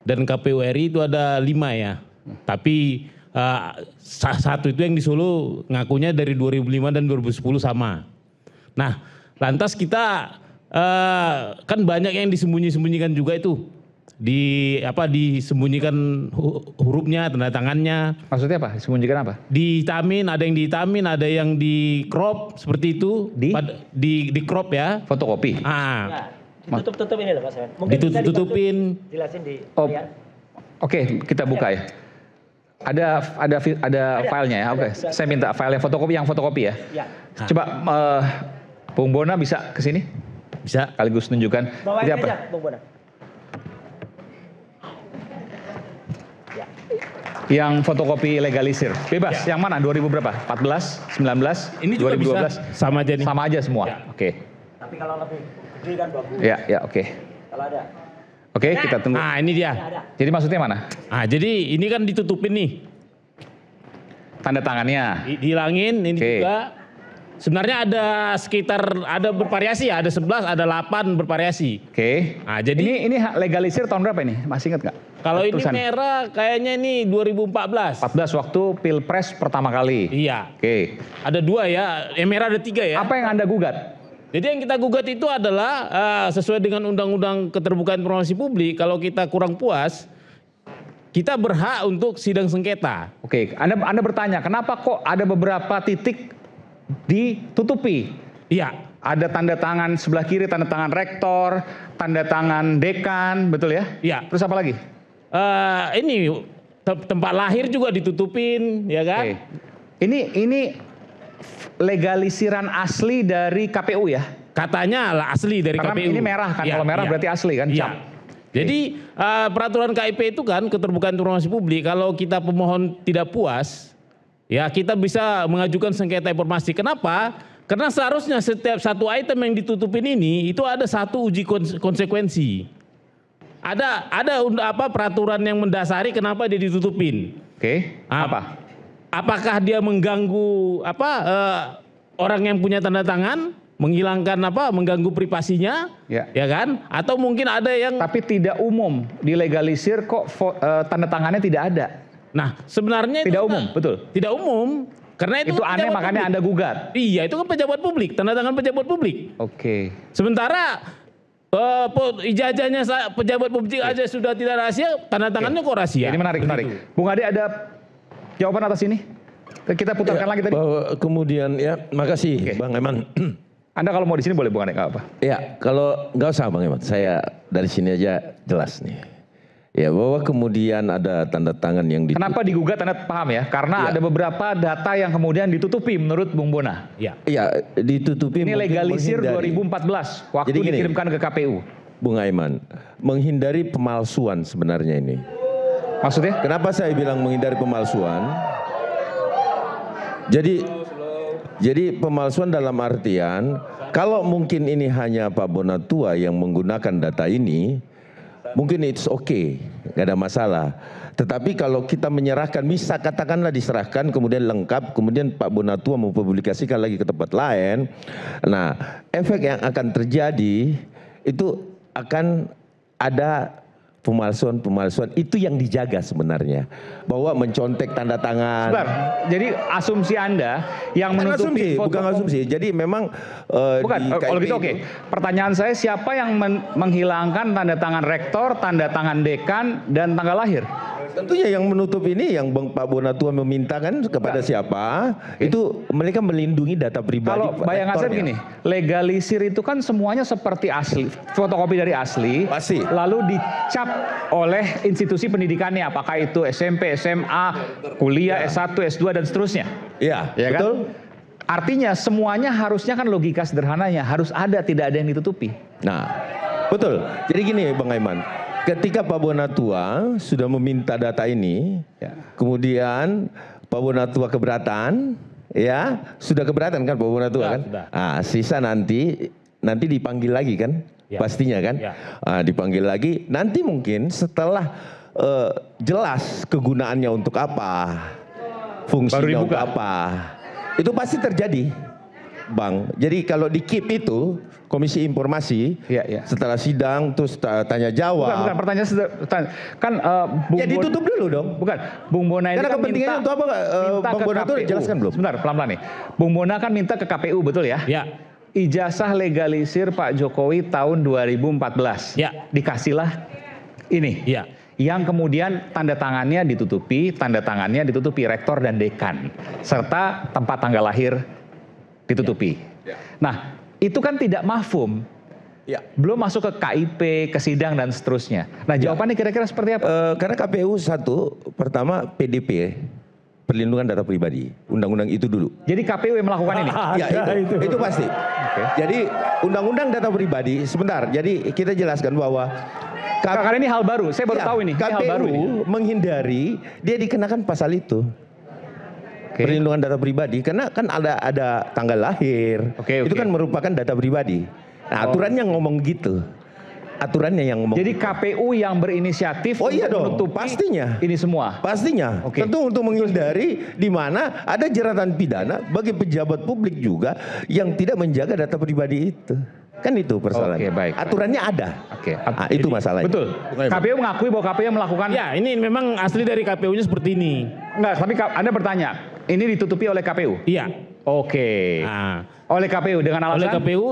dan KPU RI itu ada 5 ya. Tapi satu itu yang di Solo ngakunya dari 2005 dan 2010 sama. Nah, lantas kita kan banyak yang disembunyikan juga itu. Disembunyikan hurufnya, tanda tangannya. Maksudnya apa? Disembunyikan apa? Dihitamin, ada yang dihitamin, ada yang di crop seperti itu. Di crop ya. Fotokopi. Ya, ditutup ini loh Mas. Mungkin ditutupin. Jelasin di Oke, kita buka ya. Ada filenya ya. Oke, saya minta file yang fotokopi ya. Ya. Coba Bung Bona bisa ke sini? Bisa. Sekaligus tunjukkan. Bawain Ini apa? aja, Bung Bona. Yang fotokopi legalisir. Bebas. Yang mana? 2000 berapa? 14, 19, Ini juga 2012. bisa sama aja nih. Sama aja semua. Ya. Oke. Tapi kalau lebih gede kan bagus. Ya, oke. Kalau ada. Oke, kita tunggu. Nah, ini dia. Ada. Jadi maksudnya mana? Nah, jadi ini kan ditutupin nih. Tanda tangannya. Dihilangin ini Oke. juga. Sebenarnya ada bervariasi ya, ada 11, ada 8 bervariasi. Oke. Nah, jadi Ini legalisir tahun berapa ini? Masih ingat nggak? kalau ini Tulisan. merah kayaknya ini 2014. 14 waktu Pilpres pertama kali. Iya. Oke. Ada 2 ya, merah ada 3 ya. Apa yang Anda gugat? Jadi yang kita gugat itu adalah sesuai dengan Undang-Undang Keterbukaan Informasi Publik, kalau kita kurang puas, kita berhak untuk sidang sengketa. Oke, Anda bertanya, kenapa kok ada beberapa titik ditutupi? Iya. Ada tanda tangan sebelah kiri, tanda tangan rektor, tanda tangan dekan, betul ya? Iya. Terus apa lagi? Ini tempat lahir juga ditutupin, ya kan? Oke. Ini legalisiran asli dari KPU ya? Katanya lah asli dari Karena KPU. ini merah kan, Iya, kalau merah iya. berarti asli kan? Iya. Cap. Jadi peraturan KIP itu kan keterbukaan informasi publik, kalau kita pemohon tidak puas, ya kita bisa mengajukan sengketa informasi. Kenapa? Karena seharusnya setiap satu item yang ditutupin ini itu ada satu uji konsekuensi. Ada peraturan yang mendasari kenapa dia ditutupin. Oke, apa? Apakah dia mengganggu orang yang punya tanda tangan, menghilangkan mengganggu privasinya, ya kan? Atau mungkin ada yang Tapi tidak umum, dilegalisir kok tanda tangannya tidak ada. Nah, sebenarnya Tidak itu umum, betul. Tidak umum. Karena itu kan aneh pejabat makanya publik. Anda gugat. Iya, itu kan pejabat publik, tanda tangan pejabat publik. Oke. Sementara ijazahnya pejabat publik aja sudah tidak rahasia, tanda tangannya kok rahasia. Ini menarik. Bung Ade ada jawaban atas ini? Kita putarkan lagi tadi. Kemudian ya, makasih Bang Eman. Anda kalau mau di sini boleh Bung Ade, nggak apa? Ya, kalau nggak usah Bang Eman, saya dari sini aja jelas nih. Ya, bahwa kemudian ada tanda tangan yang ditutup. Kenapa digugat Anda paham ya? Karena ada beberapa data yang kemudian ditutupi menurut Bung Bona. Iya. Ya, ditutupi. Ini legalisir 2014 waktu Jadi gini, dikirimkan ke KPU. Bung Aiman, menghindari pemalsuan sebenarnya ini. Maksudnya? Kenapa saya bilang menghindari pemalsuan? Jadi pemalsuan dalam artian kalau mungkin ini hanya Pak Bonatua yang menggunakan data ini, mungkin it's okay, nggak ada masalah. Tetapi kalau kita menyerahkan, bisa katakanlah diserahkan, kemudian lengkap, kemudian Pak Bonatua mempublikasikan lagi ke tempat lain. Nah, efek yang akan terjadi itu akan ada pemalsuan itu yang dijaga sebenarnya, bahwa mencontek tanda tangan. Sebentar, jadi asumsi Anda yang menutupi bukan asumsi. Jadi memang bukan, kalau gitu oke. Pertanyaan saya, siapa yang menghilangkan tanda tangan rektor, tanda tangan dekan, dan tanggal lahir? Tentunya yang menutup ini yang Pak Bonatua memintakan kepada siapa, itu mereka melindungi data pribadi. Kalau bayangan saya begini, legalisir itu kan semuanya seperti asli, fotokopi dari asli, pasti. Lalu dicap oleh institusi pendidikannya, apakah itu SMP, SMA, kuliah, S1, S2 dan seterusnya. Iya, ya betul. Kan? Artinya semuanya harusnya kan logika sederhananya harus ada, tidak ada yang ditutupi. Nah, betul. Jadi gini Bang Aiman, ketika Pak Bonatua sudah meminta data ini, kemudian Pak Bonatua keberatan, ya sudah keberatan kan Pak Bonatua kan? Sudah. Ah, sisa nanti dipanggil lagi kan? Ya. Pastinya kan? Ya. Dipanggil lagi. Nanti mungkin setelah jelas kegunaannya untuk apa, fungsinya untuk apa, itu pasti terjadi. Bang. Jadi kalau di KIP itu Komisi Informasi Iya. setelah sidang terus tanya jawab. Bukan pertanyaan kan Bung Ya ditutup dulu dong. Bukan, Bung Bona ini Karena kan kepentingannya untuk apa, minta Bang ke Bona tuh KPU. jelaskan belum? Sebentar, pelan-pelan nih. Bung Bona kan minta ke KPU, betul ya? Ya. Ijazah legalisir Pak Jokowi tahun 2014. Ya. Dikasihlah ini. Ya. Yang kemudian tanda tangannya ditutupi rektor dan dekan. Serta tempat tanggal lahir ditutupi. Ya. Nah, itu kan tidak mafhum. Ya. Belum masuk ke KIP, ke sidang dan seterusnya. Nah, jawabannya kira-kira seperti apa? Karena KPU pertama PDP, perlindungan data pribadi, undang-undang itu dulu. Jadi KPU yang melakukan ini? Ya itu pasti. Jadi undang-undang data pribadi, sebentar. Jadi kita jelaskan bahwa Karena ini hal baru, saya baru tahu ini. Ini hal baru ini. KPU menghindari dia dikenakan pasal itu. Perlindungan data pribadi, karena kan ada tanggal lahir. Itu kan merupakan data pribadi. Nah, aturannya ngomong gitu. Aturannya yang ngomong. Jadi KPU yang berinisiatif iya untuk dong, menutupi pastinya. ini semua. Pastinya. Tentu untuk menghindari di mana ada jeratan pidana bagi pejabat publik juga yang tidak menjaga data pribadi itu. Kan itu persoalannya. Baik. Aturannya ada. Nah, itu masalahnya. Betul. KPU mengakui bahwa KPU melakukan. Ya, ini memang asli dari KPU-nya seperti ini. Enggak, tapi Anda bertanya, ini ditutupi oleh KPU? Iya. Nah, Oleh KPU dengan alasan? oleh KPU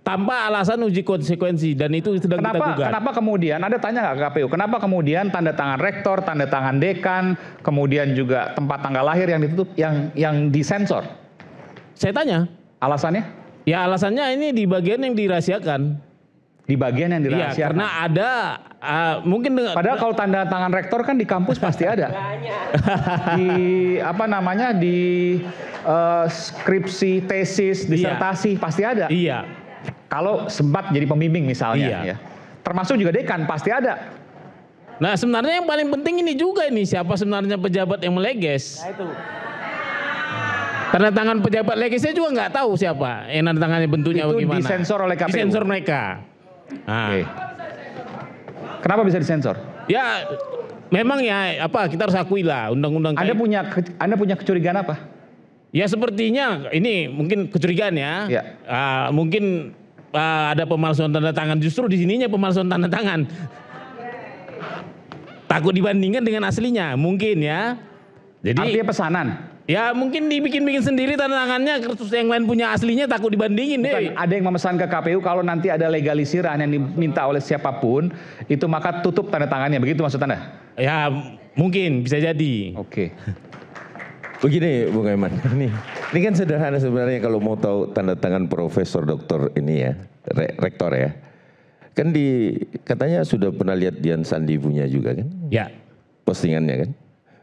tanpa alasan uji konsekuensi dan itu sedang kita gugat. Kenapa kemudian, Anda tanya nggak ke KPU, kenapa kemudian tanda tangan rektor, tanda tangan dekan, kemudian juga tempat tanggal lahir yang ditutup, yang disensor? Saya tanya. Alasannya? Ya alasannya ini di bagian yang dirahasiakan. Di bagian yang Iya, dirahasiakan. karena ada mungkin dengan Padahal kalau tanda tangan rektor kan di kampus pasti ada. Di skripsi, tesis, disertasi pasti ada. Iya. Kalau sempat jadi pembimbing misalnya. Iya. Ya. Termasuk juga dekan pasti ada. Nah sebenarnya yang paling penting ini juga nih siapa sebenarnya pejabat yang meleges. Nah itu. Tanda tangan pejabat legesnya juga nggak tahu siapa yang tanda tangannya bentuknya Itu bagaimana. disensor oleh KPU. Disensor mereka. Nah. Oke. Kenapa bisa disensor? Ya memang ya kita harus akui lah undang-undang. Anda punya kecurigaan apa? Ya sepertinya ini mungkin kecurigaan ya. Ya. Mungkin ada pemalsuan tanda tangan, justru di sininya pemalsuan tanda tangan. Takut dibandingkan dengan aslinya, mungkin ya. Jadi Artinya pesanan. ya mungkin dibikin-bikin sendiri tanda tangannya, terus yang lain punya aslinya takut dibandingin deh. Bukan, ada yang memesan ke KPU kalau nanti ada legalisiran yang diminta oleh siapapun, itu maka tutup tanda tangannya, begitu maksud Anda? Ya mungkin bisa jadi. Oke. Begini Bung Aiman, ini kan sederhana sebenarnya kalau mau tahu tanda tangan profesor doktor ini ya, rektor ya. Kan katanya sudah pernah lihat Dian Sandi punya juga kan? Ya. Postingannya kan?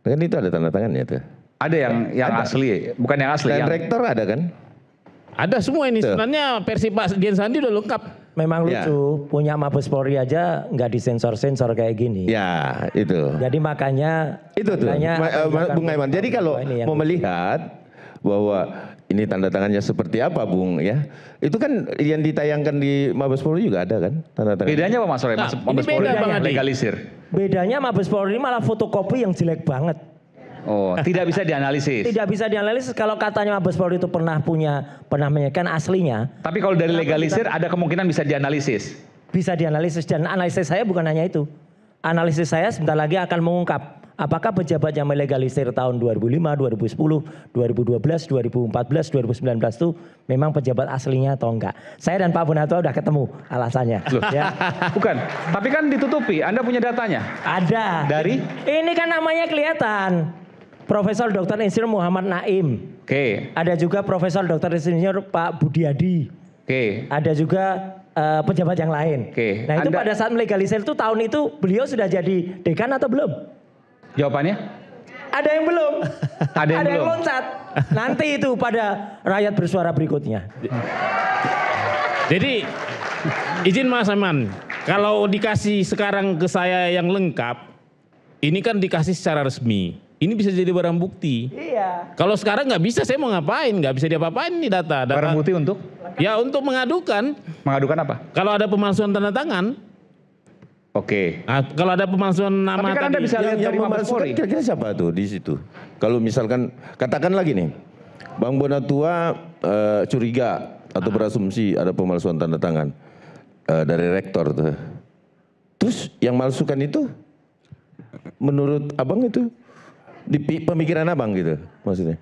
Kan itu ada tanda tangannya tuh. Ada yang asli, bukan yang asli. Dan yang rektor ada kan? Ada semua ini, sebenarnya versi Pak Dian Sandi udah lengkap. Memang lucu, punya Mabes Polri aja nggak disensor-sensor kayak gini. Ya itu. Jadi makanya itu tuh, Bung Aiman. Jadi kalau mau melihat bahwa ini tanda tangannya seperti apa, Bung ya, itu kan yang ditayangkan di Mabes Polri juga ada kan tanda tangan. bedanya apa Mas Roy? Mabes Polri legalisir. Bedanya Mabes Polri malah fotokopi yang jelek banget. Oh, tidak bisa dianalisis. Tidak bisa dianalisis kalau katanya Mabes Polri itu pernah menyampaikan aslinya. Tapi kalau dari legalisir ada kemungkinan bisa dianalisis. Bisa dianalisis dan analisis saya bukan hanya itu. Analisis saya sebentar lagi akan mengungkap apakah pejabat yang melegalisir tahun 2005, 2010, 2012, 2014, 2019 itu memang pejabat aslinya atau enggak. Saya dan Pak Bonatua udah ketemu alasannya. Loh, ya. Bukan, tapi kan ditutupi. Anda punya datanya? Ada. Dari? Ini kan namanya kelihatan. Profesor Dr. Insinyur Muhammad Naim. Oke. Ada juga Profesor Dr. Insinyur Pak Budiadi. Oke. Ada juga pejabat yang lain. Oke. Nah itu pada saat melegalisir itu tahun itu beliau sudah jadi dekan atau belum? Jawabannya? Ada yang belum. Ada yang belum. loncat. Nanti itu pada rakyat bersuara berikutnya. Jadi izin Mas Aiman, kalau dikasih sekarang ke saya yang lengkap, ini kan dikasih secara resmi. Ini bisa jadi barang bukti. Iya. Kalau sekarang nggak bisa, saya mau ngapain? Nggak bisa diapa-apain nih data. Barang bukti untuk? Ya untuk mengadukan. Mengadukan apa? Kalau ada pemalsuan tanda tangan. Oke. Nah, kalau ada pemalsuan nama Tapi kan Anda tadi. bisa lihat Yang dari Mabes memalsukan Polri. kira-kira siapa tuh di situ? Kalau misalkan katakan lagi nih, Bang Bonatua curiga atau berasumsi ada pemalsuan tanda tangan dari rektor tuh. Terus yang malsukan itu menurut abang itu di pemikiran abang gitu maksudnya?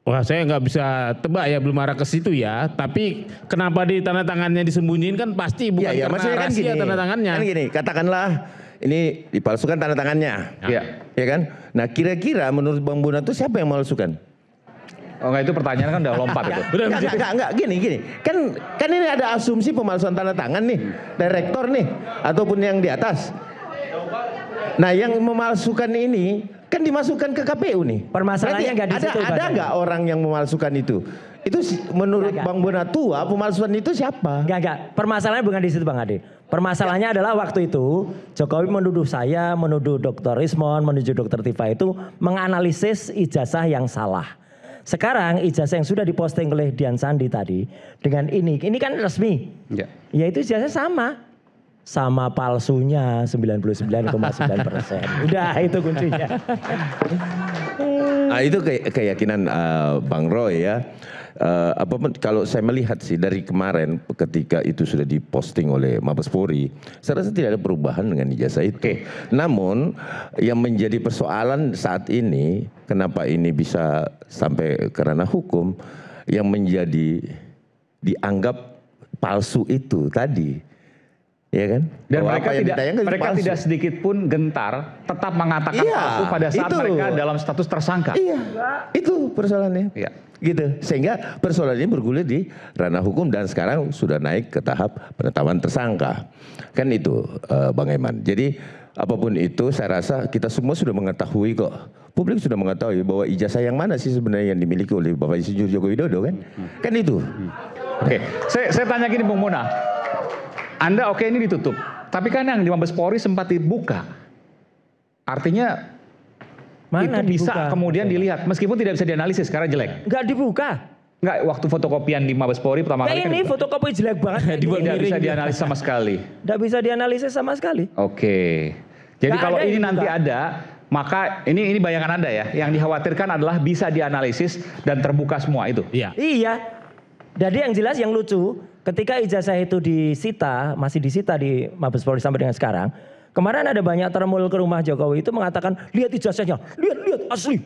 Wah, saya nggak bisa tebak ya, belum arah ke situ ya. Tapi kenapa di tanda tangannya disembunyiin kan pasti bukan Iya, karena maksudnya kan rahasia gini, tanda tangannya. kan gini, katakanlah ini dipalsukan tanda tangannya, ya kan? Nah kira-kira menurut Bang Bonatua siapa yang memalsukan? Oh enggak, itu pertanyaan kan udah lompat itu. Enggak, gini. Kan ini ada asumsi pemalsuan tanda tangan nih, dari rektor nih, ataupun yang di atas. Nah yang memalsukan ini kan dimasukkan ke KPU nih. Permasalahannya nggak di situ. Ada nggak orang yang memalsukan itu? Itu menurut Bang Bonatua pemalsuan itu siapa? Enggak. Permasalahannya bukan di situ Bang Ade. Permasalahannya adalah waktu itu Jokowi menuduh saya, menuduh Dr. Rismon, menuduh Dr. Tifa itu menganalisis ijazah yang salah. Sekarang ijazah yang sudah diposting oleh Dian Sandi tadi dengan ini kan resmi. Ya. Yaitu ijazah sama palsunya 99,9%. Udah itu kuncinya. Nah, itu keyakinan Bang Roy ya. Apapun kalau saya melihat sih dari kemarin ketika itu sudah diposting oleh Mabes Polri, saya rasa tidak ada perubahan dengan ijazah itu. Namun yang menjadi persoalan saat ini, kenapa ini bisa sampai ke ranah hukum, yang menjadi dianggap palsu itu tadi. Ya kan? Dan bahwa mereka tidak sedikit pun gentar tetap mengatakan palsu pada saat mereka dalam status tersangka. Iya, itu persoalannya. Iya. Gitu, sehingga persoalan ini bergulir di ranah hukum dan sekarang sudah naik ke tahap penetapan tersangka. Kan itu Bang Eman. Jadi apapun itu saya rasa kita semua sudah mengetahui kok. Publik sudah mengetahui bahwa ijazah yang mana sih sebenarnya yang dimiliki oleh Bapak Insinyur Joko Widodo kan? Kan itu. Oke, saya tanya gini Bung Muna. Anda oke ini ditutup, tapi kan yang di Mabes Polri sempat dibuka. Artinya mana itu bisa dibuka? Kemudian dilihat, meskipun tidak bisa dianalisis karena jelek. Enggak dibuka. Enggak, waktu fotokopian di Mabes Polri pertama kali kan ini fotokopi jelek banget. tidak bisa dianalisis sama sekali. Tidak bisa dianalisis sama sekali. Oke. Jadi Nggak kalau ada ini yang nanti dibuka. ada, maka ini bayangan Anda ya, yang dikhawatirkan adalah bisa dianalisis dan terbuka semua itu. Iya. Jadi yang jelas yang lucu, ketika ijazah itu disita, masih disita di Mabes Polri sampai dengan sekarang, kemarin ada banyak termul ke rumah Jokowi itu mengatakan, lihat ijazahnya, lihat asli.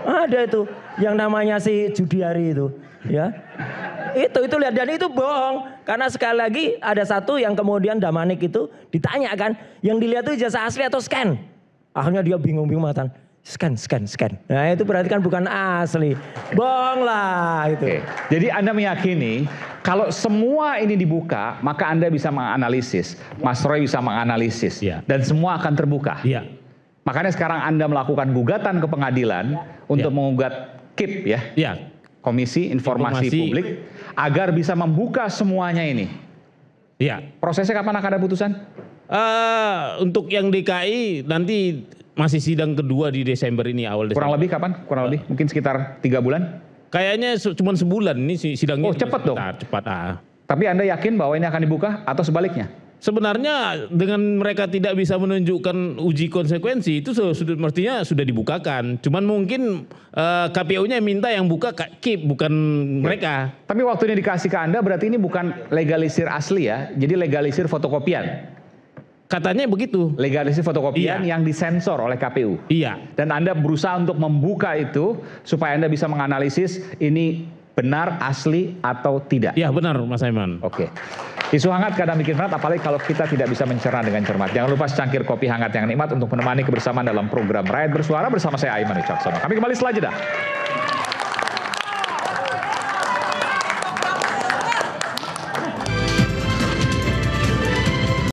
Ada itu yang namanya si Judiari itu, ya. Itu lihat, dan itu bohong. Karena sekali lagi ada satu yang kemudian Damanik itu ditanya kan, yang dilihat itu ijazah asli atau scan. Akhirnya dia bingung-bingung mengatakan, scan. Nah itu berarti kan bukan asli. Bohong lah itu. Oke. Jadi Anda meyakini kalau semua ini dibuka, maka Anda bisa menganalisis. Mas Roy bisa menganalisis. Dan semua akan terbuka. Iya. Makanya sekarang Anda melakukan gugatan ke pengadilan untuk mengugat KIP ya. Iya. Komisi Informasi Publik. Agar bisa membuka semuanya ini. Iya. Prosesnya kapan akan ada putusan? Untuk yang DKI nanti masih sidang kedua di Desember ini, awal Desember. Kurang lebih kapan? Kurang lebih mungkin sekitar 3 bulan? Kayaknya cuma sebulan ini sidangnya. Oh cepat dong. Cepat. Tapi Anda yakin bahwa ini akan dibuka atau sebaliknya? Sebenarnya dengan mereka tidak bisa menunjukkan uji konsekuensi itu mestinya sudah dibukakan. Cuman mungkin KPU-nya minta yang buka KIP bukan mereka. Tapi waktu ini dikasih ke Anda berarti ini bukan legalisir asli ya, jadi legalisir fotokopian. Katanya begitu. Legalisir fotokopian yang disensor oleh KPU. Iya. Dan Anda berusaha untuk membuka itu supaya Anda bisa menganalisis ini benar, asli atau tidak. Iya benar Mas Aiman. Oke. Isu hangat kadang bikin berat, apalagi kalau kita tidak bisa mencerna dengan cermat. Jangan lupa secangkir kopi hangat yang nikmat untuk menemani kebersamaan dalam program Rakyat Bersuara bersama saya Aiman Wicaksono. Kami kembali setelah jeda.